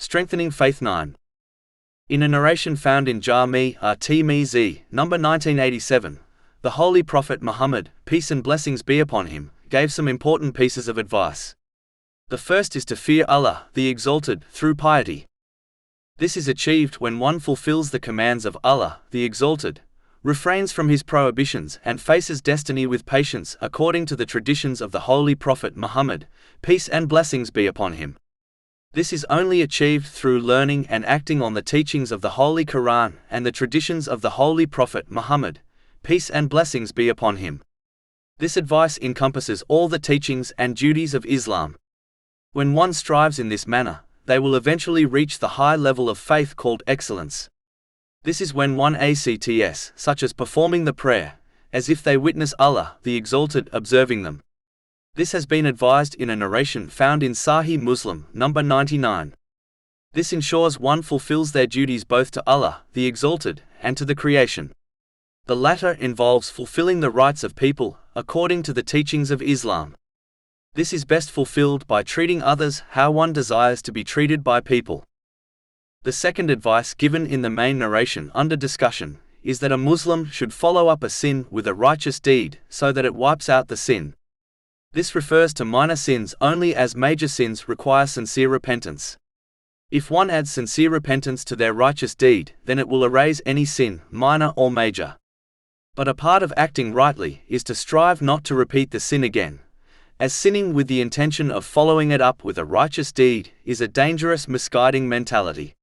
Strengthening Faith 9. In a narration found in Jami'a number 1987, the Holy Prophet Muhammad, peace and blessings be upon him, gave some important pieces of advice. The first is to fear Allah, the Exalted, through piety. This is achieved when one fulfills the commands of Allah, the Exalted, refrains from his prohibitions and faces destiny with patience according to the traditions of the Holy Prophet Muhammad, peace and blessings be upon him. This is only achieved through learning and acting on the teachings of the Holy Quran and the traditions of the Holy Prophet Muhammad, peace and blessings be upon him. This advice encompasses all the teachings and duties of Islam. When one strives in this manner, they will eventually reach the high level of faith called excellence. This is when one acts such as performing the prayer, as if they witness Allah, the Exalted, observing them. This has been advised in a narration found in Sahih Muslim, number 99. This ensures one fulfills their duties both to Allah, the Exalted, and to the creation. The latter involves fulfilling the rights of people, according to the teachings of Islam. This is best fulfilled by treating others how one desires to be treated by people. The second advice given in the main narration under discussion is that a Muslim should follow up a sin with a righteous deed so that it wipes out the sin. This refers to minor sins only, as major sins require sincere repentance. If one adds sincere repentance to their righteous deed, then it will erase any sin, minor or major. But a part of acting rightly is to strive not to repeat the sin again, as sinning with the intention of following it up with a righteous deed is a dangerous, misguiding mentality.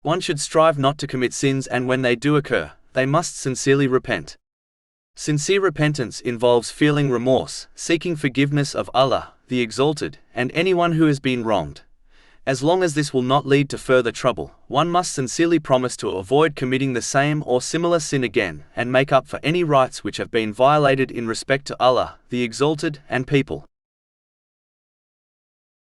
One should strive not to commit sins, and when they do occur, they must sincerely repent. Sincere repentance involves feeling remorse, seeking forgiveness of Allah, the Exalted, and anyone who has been wronged. As long as this will not lead to further trouble, one must sincerely promise to avoid committing the same or similar sin again and make up for any rights which have been violated in respect to Allah, the Exalted, and people.